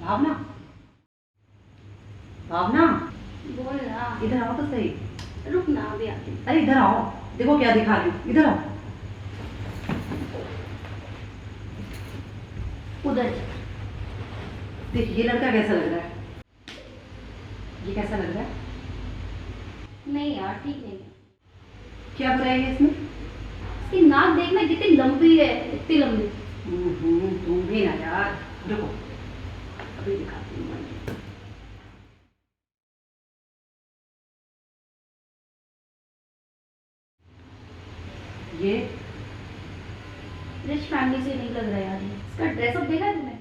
भावना, भावना बोल ना। इधर आओ तो सही। रुक ना, अभी आती हूँ। अरे इधर आओ, देखो क्या दिखा रही हूँ, इधर आओ। उधर देख ये लड़का कैसा लग रहा है, ये कैसा लग रहा है? नहीं यार, ठीक नहीं है। क्या बुराई है इसमें? इसकी नाक देखना कितनी लंबी है, इतनी लंबी। तुम भी ना यार, रुको अभी दिखाती हूँ मैं। ये रिच फैमिली से नहीं लग रहा यार ये। इसका ड्रेसअप देखा है तुमने?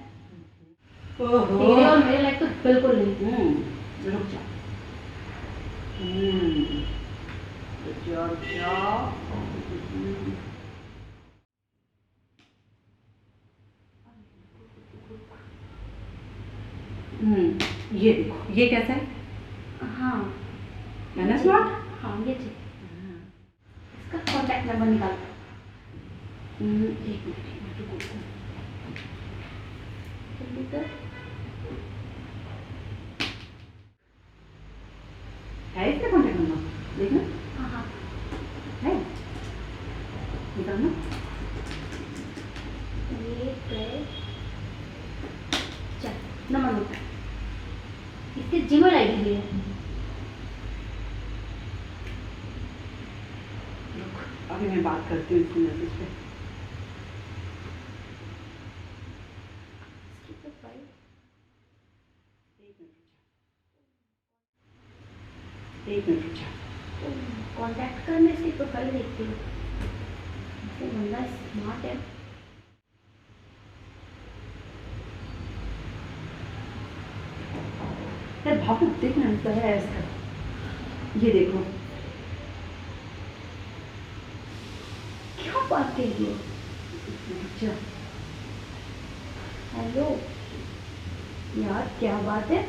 ओहो, तेरे और मेरे लायक तो बिल्कुल नहीं। रुक जा। रुक जाओ, रुक जाओ। ये देखो, ये कैसा है? हाँ है ना स्मार्ट? हाँ ये चाहिए। इसका कॉन्टैक्ट नंबर निकाल। एक मिनट रुको। जल्दी कर। है इसका कॉन्टैक्ट नंबर? देखना। हाँ हाँ है, निकालना। ये पे चल नंबर नोट। इसके जीमेल आईडी भी है। रुक, अभी मैं बात करती हूँ इसके मैसेज पे। इसकी प्रोफाइल एक मिनट रुक जा। कॉन्टैक्ट कर, मैं इसकी प्रोफाइल देखती हूँ। ये बंदा स्मार्ट है। यार भावना देखना, क्या है इसका? ये देखो। क्या बात कर रही है? अच्छा, हेलो यार, क्या बात है?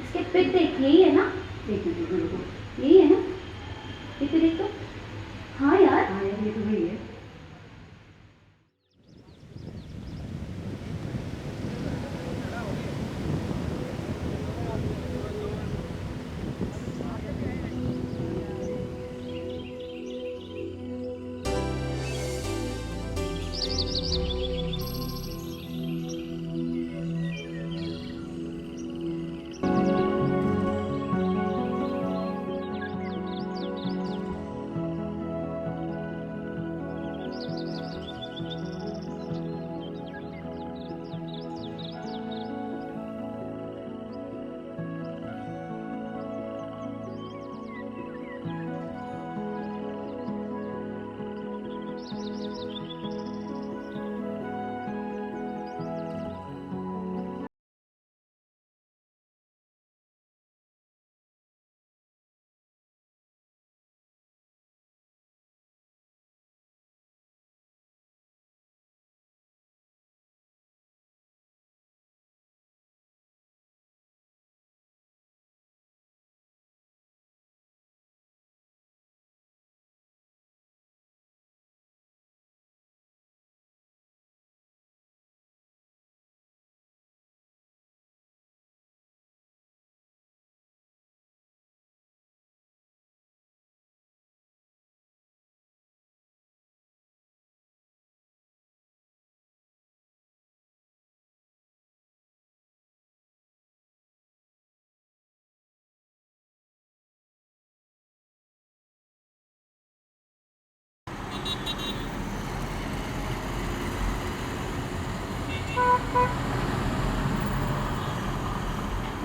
इसके पिक देख, यही है ना? एक मिनट रुको। यही है ना? पिक देख तो। हाँ यार, हाँ यार, ये तो वही है।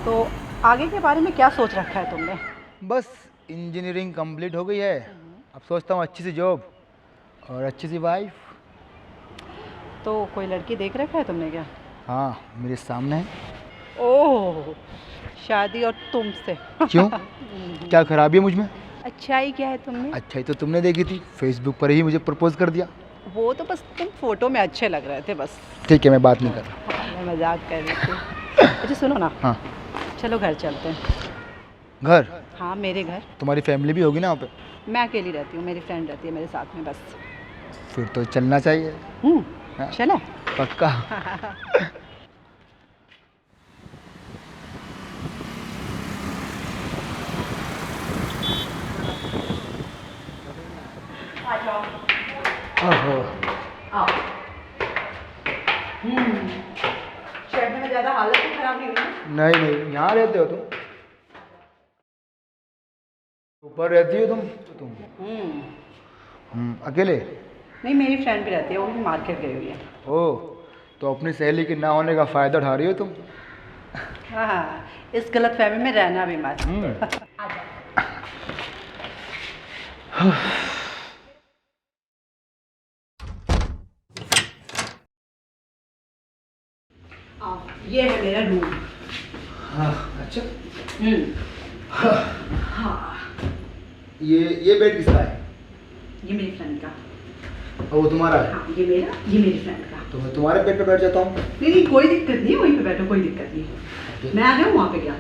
तो आगे के बारे में क्या सोच रखा है तुमने? बस इंजीनियरिंग कंप्लीट हो गई है। अब सोचता हूँ अच्छी सी जॉब और अच्छी सी वाइफ। तो कोई लड़की देख रखा है तुमने क्या? हाँ, मेरे सामने है। ओह, शादी और तुमसे? क्यों, क्या खराबी है मुझ में? अच्छाई क्या है तुमने? अच्छाई तो तुमने देखी थी, फेसबुक पर ही मुझे प्रपोज कर दिया। वो तो बस तुम फोटो में अच्छे लग रहे थे बस। ठीक है, मैं बात नहीं कर रहा। मैं मजाक कर रही थी। अच्छा सुनो ना, हाँ, चलो घर चलते हैं। घर? हाँ मेरे घर। तुम्हारी फैमिली भी होगी ना वहाँ पे? मैं अकेली रहती हूँ, मेरी फ्रेंड रहती है मेरे साथ में बस। फिर तो चलना चाहिए। हाँ। चले? पक्का। ओहो। आओ। शहर में ज़्यादा हालत तो खराब नहीं हुई ना? नहीं नहीं, यहाँ रहते हो तुम? ऊपर रहती हो तुम? अकेले? नहीं, मेरी फ्रेंड भी रहती है, वो भी मार्केट गई हुई है। ओह, तो अपनी सहेली के ना होने का फ़ायदा उठा रही हो तुम? हाँ, इस गलत फहमी में रहना भी मत। आओ, ये है मेरा रूम। हाँ, अच्छा। हाँ, ये बेड किसका है? ये मेरी फ्रेंड का। और वो तुम्हारा है? हाँ, ये मेरी फ्रेंड का। तो मैं तुम्हारे बेड पे बैठ जाता हूँ। नहीं नहीं, कोई दिक्कत नहीं, वहीं पे बैठो, कोई दिक्कत नहीं। मैं आ जाऊँ वहाँ पे क्या?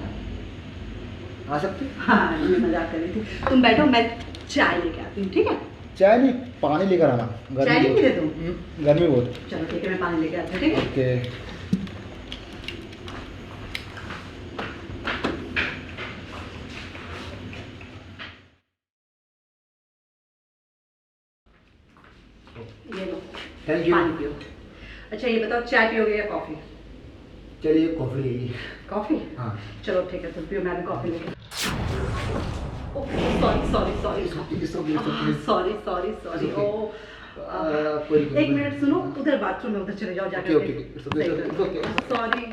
आ सकते? हाँ, मैं मजाक कर रही थी। तुम बैठो, मैं चाय लेके आती हूँ, ठीक है? चाय नहीं, पानी लेकर आना। चाय नहीं पीते तुम? गर्मी बहुत। चलो ठीक है, मैं पानी लेके आती हूँ, ठीक है? ओके। ये लो, थैंक यू। पानी पियो। अच्छा ये बताओ, चाय पियोगे या कॉफ़ी? चलिए कॉफ़ी लीजिए। कॉफ़ी? हाँ। चलो ठीक है, तुम पियो, मैं भी कॉफ़ी लेके। Sorry sorry sorry sorry sorry sorry. ओ एक मिनट सुनो, उधर बाथरूम में, उधर चले जाओ जाके। ओके। सॉरी।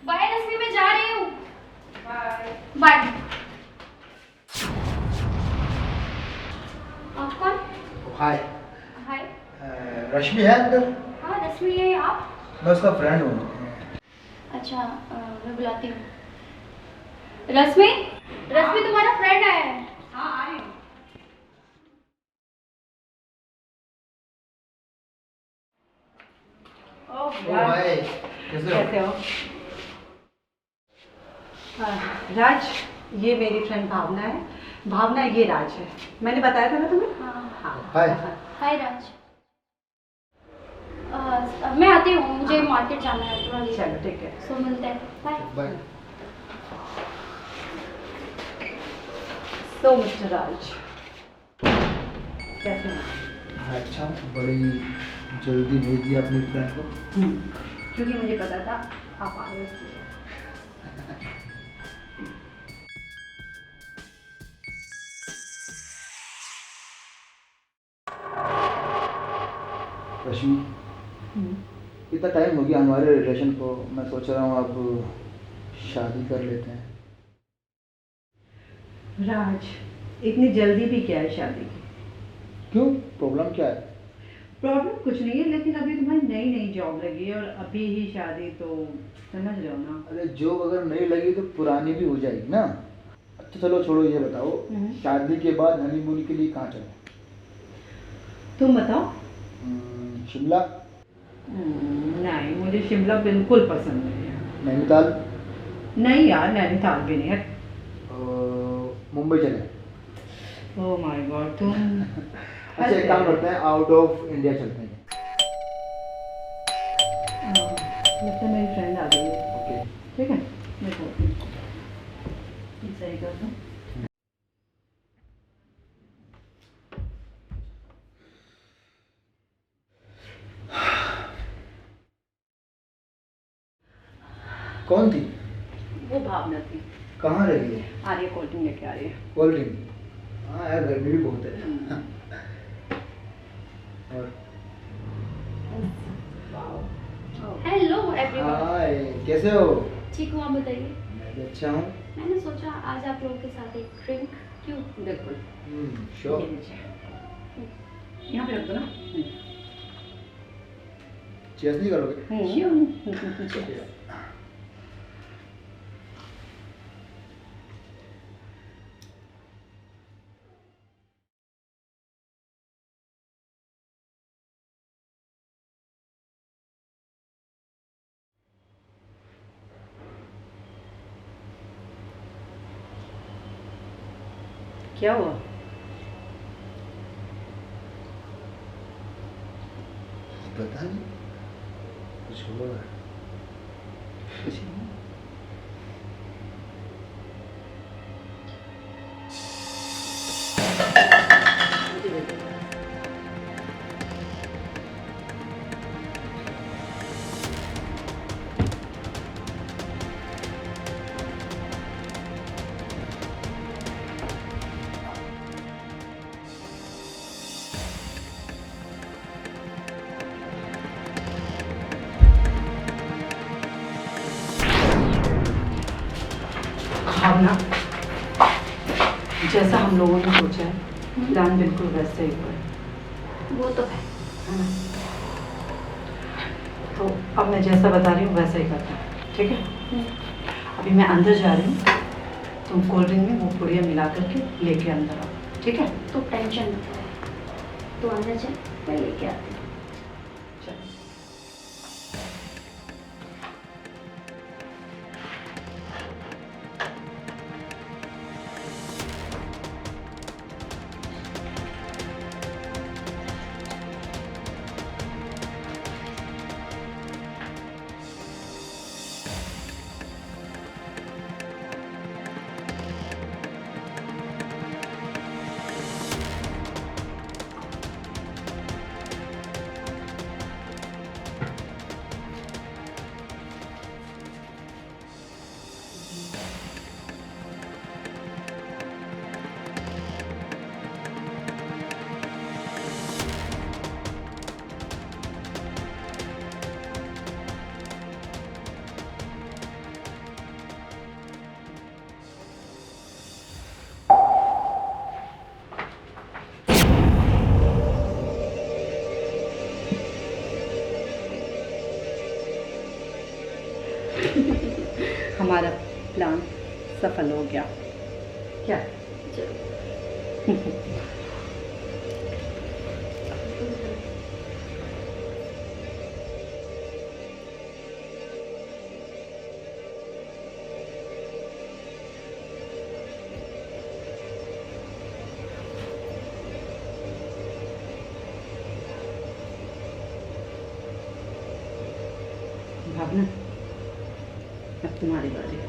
बाय रश्मि, मैं जा रही हूँ। बाय। आप कौन? हाय। हाय। रश्मि है अंदर? हाँ रश्मि है। आप? मैं उसका फ्रेंड हूँ। अच्छा, मैं बुलाती हूँ। रश्मि, रश्मि तुम्हारा फ्रेंड आया है। हाँ, आ रही हूँ। हाय, कैसे हो? राज, ये मेरी फ्रेंड भावना है। भावना, ये राज है। मैंने बताया था ना तुम्हें? हाँ। हाय। हाय राज। मैं आती हूँ, मुझे मार्केट जाना है थोड़ा। चलो ठीक है। सो मिलते हैं। बाय। बाय। तो मिस्टर राज, कैसे हैं? अच्छा, बड़ी जल्दी भेज दिया अपनी फ्रेंड को। क्योंकि मुझे पता था आप आ रहे हो। रश्मि, इतना टाइम हो गया हमारे रिलेशन को, मैं सोच रहा हूँ अब शादी कर लेते हैं। राज, इतनी जल्दी भी क्या है शादी की? क्यों, प्रॉब्लम क्या है? प्रॉब्लम कुछ नहीं है, लेकिन अभी तुम्हारी नई नई जॉब लगी है और अभी ही शादी, तो समझ रहे हो ना। अरे जॉब अगर नहीं लगी तो पुरानी भी हो जाएगी ना। अच्छा चलो छोड़ो, ये बताओ शादी के बाद हनीमून के लिए कहाँ चलें? तुम बताओ। शिमला। नहीं, मुझे शिमला बिल्कुल पसंद नहीं है। नैनीताल। नहीं यार, नैनीताल भी नहीं है। मुंबई चलें? ओह माय गॉड, तुम अच्छा एक काम करते हैं, आउट ऑफ इंडिया चलते हैं। लगता है मेरी फ्रेंड आ गई है। ओके ठीक है, मैं बोलती हूँ। सही कर दूँ। कौन थी? वो भावना थी। कहाँ रही है? आ रही है, कोल्ड ड्रिंक लेके आ रही है। Cold drink? हाँ यार गर्मी भी बहुत है। और हेलो एवरीवन। हाय, कैसे हो? ठीक हूँ, आप बताइए। मैं भी अच्छा हूँ। मैंने सोचा आज आप लोगों के साथ एक ड्रिंक क्यों। बिल्कुल। श्योर। ये लीजिए। यहाँ पे रख दो ना। चीयर्स नहीं करोगे? श्योर। क्या हुआ? पता नहीं, कुछ हुआ है। कुछ नहीं। भावना, जैसा हम लोगों ने सोचा है, प्लान बिल्कुल वैसे ही हुआ है। वो तो है। ना? तो अब मैं जैसा बता रही हूँ वैसा ही करता हूँ, ठीक है? अभी मैं अंदर जा रही हूँ, तुम कोल्ड ड्रिंक में वो पुड़िया मिला करके लेके अंदर आओ, ठीक है? तो टेंशन मत ले, तो अंदर चल, मैं लेके आती हूँ। चलो। हमारा प्लान सफल हो गया। क्या? भावना, अब तुम्हारी बारी।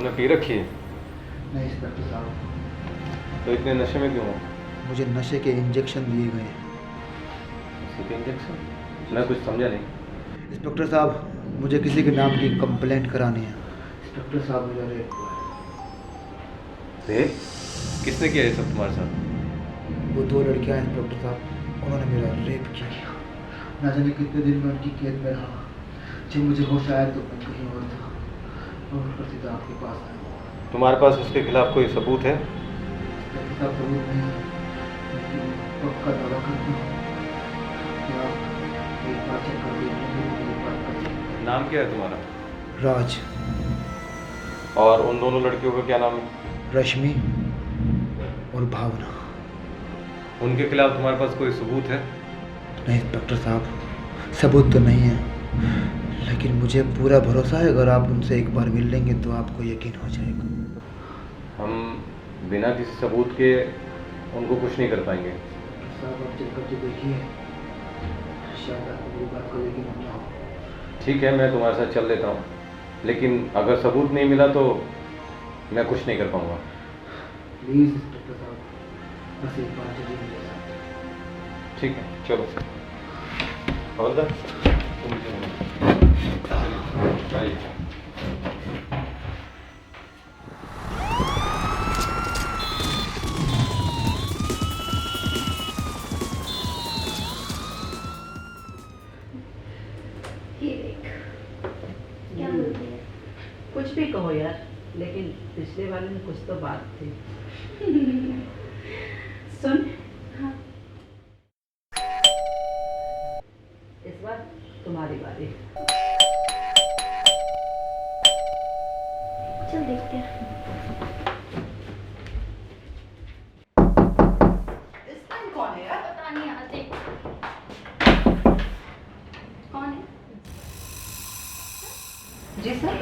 तुमने पी रखी है? नहीं इंस्पेक्टर साहब, तो इतने नशे में क्यों हो? मुझे नशे के इंजेक्शन दिए गए हैं। किसी के इंजेक्शन? मैं कुछ समझा नहीं। इंस्पेक्टर साहब, मुझे किसी के नाम की कंप्लेंट करानी है। इंस्पेक्टर साहब, मुझे रेप हुआ है। रेप? किसने किया ये सब तुम्हारे साथ? वो 2 लड़कियां हैं इंस्पेक्टर साहब, उन्होंने मेरा रेप किया। ना जाने कितने दिन में उनकी कैद में रहा। जब मुझे होश आया तो मैं कहीं और था और ऊपर सीधा आपके पास आया। तुम्हारे पास उसके खिलाफ कोई सबूत है? इंस्पेक्टर साहब, सबूत नहीं है, लेकिन पक्का दावा करता हूँ कि आप एक बार चेक कर देखेंगे तो मेरी बात कर सकते। नाम क्या है तुम्हारा? राज। और उन दोनों लड़कियों का क्या नाम है? रश्मि और भावना। उनके खिलाफ तुम्हारे पास कोई सबूत है? नहीं इंस्पेक्टर साहब, सबूत तो नहीं है, लेकिन मुझे पूरा भरोसा है अगर आप उनसे एक बार मिल लेंगे तो आपको यकीन हो जाएगा। हम बिना किसी सबूत के उनको कुछ नहीं कर पाएंगे। साहब, आप चेक करके देखिए, शायद आपको मेरी बात को यकीन ना हो। ठीक है, मैं तुम्हारे साथ चल देता हूँ, लेकिन अगर सबूत नहीं मिला तो मैं कुछ नहीं कर पाऊँगा। प्लीज़ इंस्पेक्टर साहब, बस एक बार चलिए मेरे साथ। ठीक है, चलो। हवलदार, तुम चलो। आइए। ये देख, क्या बोलती है? कुछ भी कहो यार, लेकिन पिछले वाले में कुछ तो बात थी। सुन, हाँ, इस बार तुम्हारी बारी। चल देखते हैं। इस टाइम कौन है यार? पता नहीं यार, देख कौन है। जी सर।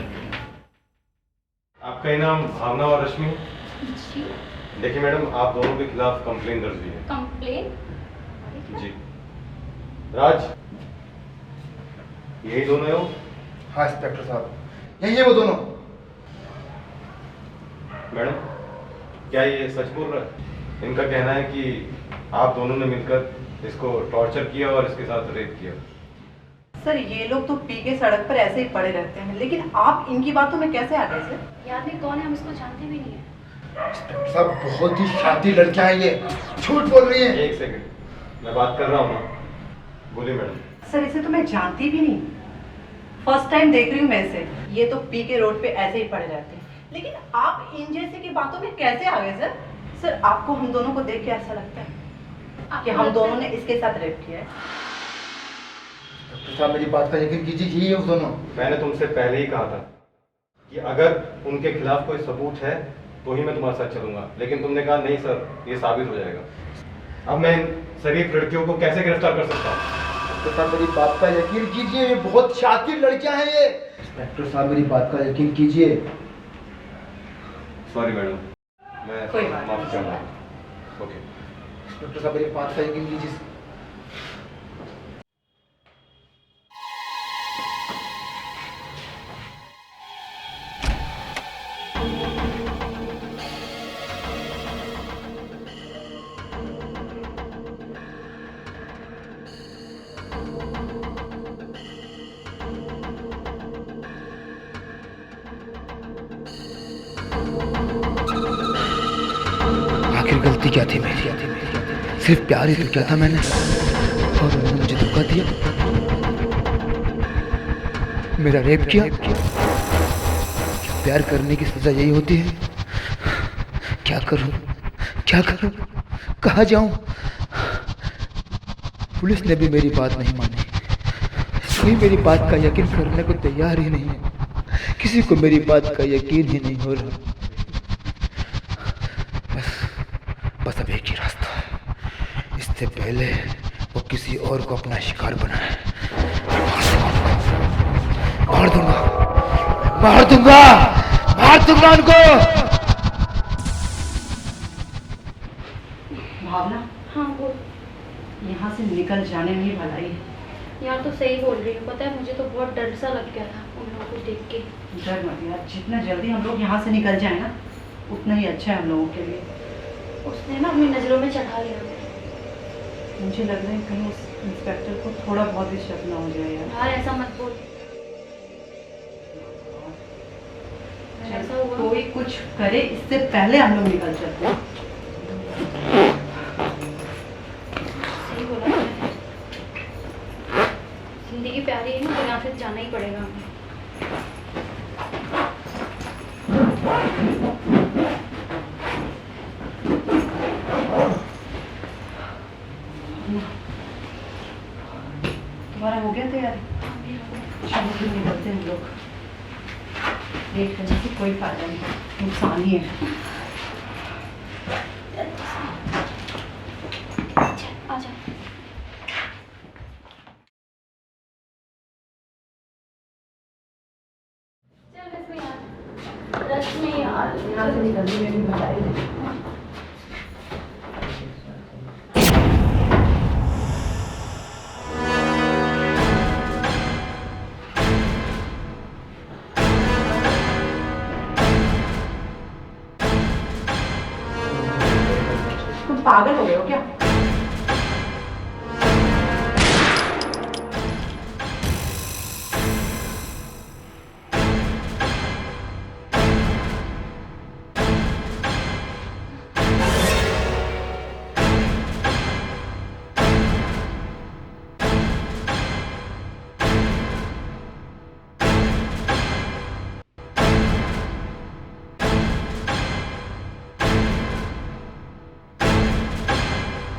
आपका इनाम भावना और रश्मि है। जी, देखिए मैडम, आप दोनों के खिलाफ कंप्लेन दर्ज हुई है। कंप्लेन? जी। राज, यही दोनों हो? हाँ इंस्पेक्टर साहब, यही है वो दोनों। मैडम, क्या ये सच बोल रहा है? इनका कहना है कि आप दोनों ने मिलकर इसको टॉर्चर किया और इसके साथ रेप किया। सर, ये लोग तो पी के सड़क पर ऐसे ही पड़े रहते हैं, लेकिन आप इनकी बातों में कैसे आ गए सर? ये आदमी कौन है, हम इसको जानते भी नहीं है। इंस्पेक्टर साहब, बहुत ही शातिर लड़कियां हैं ये, झूठ बोल रही हैं। एक सेकंड, मैं बात कर रहा हूँ ना। बोलिए मैडम। सर, इसे तो मैं जानती भी नहीं, फर्स्ट टाइम देख रही हूँ मैं इसे। ये तो पी के रोड पे ऐसे ही पड़े रहते हैं, लेकिन आप इन जैसे की बातों में कैसे आ गए सर? सर, आपको हम दोनों को देख के ऐसा लगता है कि हम दोनों ने इसके साथ रेप किया है? इंस्पेक्टर साहब, मेरी बात का यकीन कीजिए, यही है वो दोनों। मैंने तुमसे पहले ही कहा था कि अगर उनके खिलाफ कोई सबूत है तो ही मैं तुम्हारे साथ चलूंगा, लेकिन तुमने कहा नहीं सर, ये साबित हो जाएगा। अब मैं इन शरीफ लड़कियों को कैसे गिरफ्तार कर सकता हूँ? इंस्पेक्टर साहब, मेरी बात का यकीन कीजिए, ये बहुत शातिर लड़कियां हैं ये। इंस्पेक्टर साहब, मेरी बात का यकीन कीजिए। सॉरी मैडम, मैं कोई बात नहीं। माफी चाहता हूँ। ओके। इंस्पेक्टर साहब, मेरी बात का यकीन कीजिए। आखिर गलती क्या थी मेरी? सिर्फ प्यार ही तो किया था मैंने, और उन्होंने मुझे धोखा दिया, मेरा रेप किया। क्या प्यार करने की सजा यही होती है? क्या करूं, क्या करूं, कहाँ जाऊं? पुलिस ने भी मेरी बात नहीं मानी, कोई मेरी बात का यकीन करने को तैयार ही नहीं है, किसी को मेरी बात का यकीन ही नहीं हो रहा। बस अब एक ही रास्ता है, इससे पहले वो किसी और को अपना शिकार बनाए। मार दूंगा, मार दूंगा, मार दूंगा उनको। भावना, हाँ बोल। यहाँ से निकल जाने में ही भलाई है। यार तो सही बोल रही हूँ, पता है मुझे तो बहुत डर सा लग गया था उन लोगों को देख के। डर मत यार, जितना जल्दी हम लोग यहाँ से निकल जाए ना उतना ही अच्छा है हम लोगों के लिए। उसने ना अपनी नज़रों में चढ़ा लिया मुझे। मुझे लग रहा है कहीं उस इंस्पेक्टर को थोड़ा बहुत भी शक ना हो जाए यार। यार ऐसा मत बोल। ऐसा हुआ कोई कुछ करे इससे पहले हम लोग निकल चलते हैं। सही बोला तूने। जिंदगी प्यारी है ना तो यहाँ से जाना ही पड़ेगा हमें। तुम्हारा हो गया तैयारी? चलो फिर निकलते हैं हम लोग। लेट करने से कोई फायदा नहीं, नुकसान ही है। आजा। चल रश्मि यार यहाँ से निकलने में भी मजा आएगी। तुम पागल हो गए हो क्या?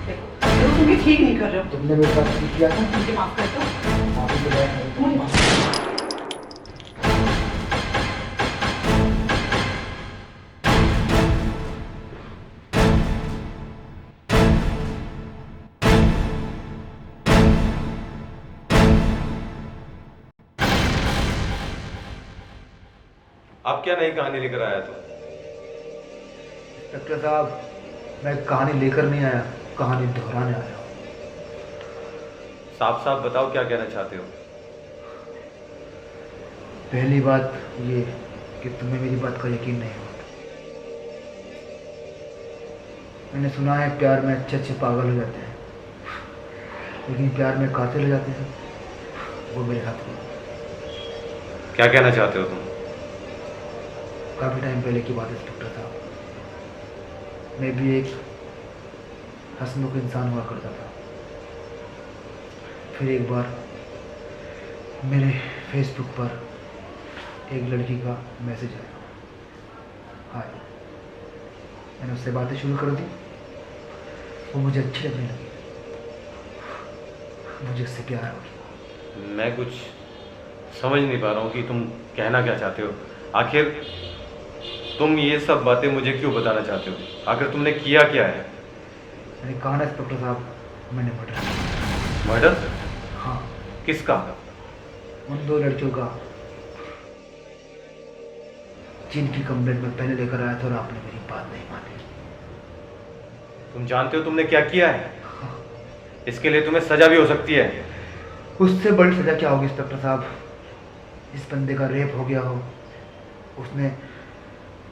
देखो तुम ये ठीक नहीं कर रहे हो। तुमने मेरे साथ ठीक किया था, मुझे माफ कर दो। माफी तो मैं मुझे माफ कर दो। आप क्या नई कहानी लेकर आया था? डॉक्टर साहब, मैं कहानी लेकर नहीं आया, कहानी दोहराने आया हूँ। साफ साफ बताओ क्या कहना चाहते हो? पहली बात ये कि तुम्हें मेरी बात का यकीन नहीं हुआ। मैंने सुना है प्यार में अच्छे अच्छे पागल हो जाते हैं, लेकिन प्यार में कातिल हो जाते हैं, वो मेरे साथ हुआ। क्या कहना चाहते हो तुम? काफ़ी टाइम पहले की बात है डॉक्टर साहब। मैं भी एक हंसमुख इंसान हुआ करता था। फिर एक बार मेरे फेसबुक पर एक लड़की का मैसेज आया, हाय। मैंने उससे बातें शुरू कर दी। वो मुझे अच्छी लगने लगी, मुझे उससे प्यार हो गया। मैं कुछ समझ नहीं पा रहा हूँ कि तुम कहना क्या चाहते हो। आखिर तुम ये सब बातें मुझे क्यों बताना चाहते हो? आखिर तुमने किया क्या है? मैंने कहा ना डॉक्टर साहब, मैंने मर्डर किया। मर्डर? हाँ, किसका? उन दो लड़कियों का जिनकी कंप्लेंट मैं पहले लेकर आया था और आपने मेरी बात नहीं मानी। तुम जानते हो तुमने क्या किया है? इसके लिए तुम्हें सजा भी हो सकती है। उससे बड़ी सजा क्या होगी इंस्पेक्टर साहब? इस बंदे का रेप हो गया हो, उसने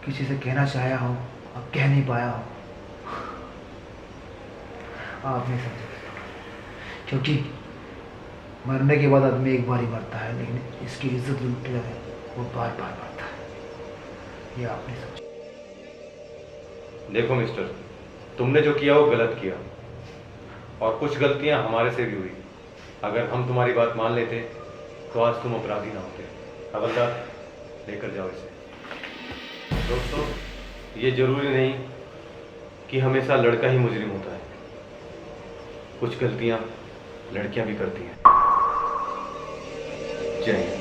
किसी से कहना चाहा हो, अब कह नहीं पाया हो। आप नहीं समझे, क्योंकि मरने के बाद आदमी एक बार ही मरता है, लेकिन इसकी इज्जत लूटने लगे वो बार बार मरता है। ये आप नहीं समझे। देखो मिस्टर, तुमने जो किया वो गलत किया, और कुछ गलतियां हमारे से भी हुई। अगर हम तुम्हारी बात मान लेते तो आज तुम अपराधी ना होते। हवलदार, लेकर जाओ इसे। दोस्तों, ये जरूरी नहीं कि हमेशा लड़का ही मुजरिम होता है। कुछ गलतियां लड़कियां भी करती हैं। जय हिंद।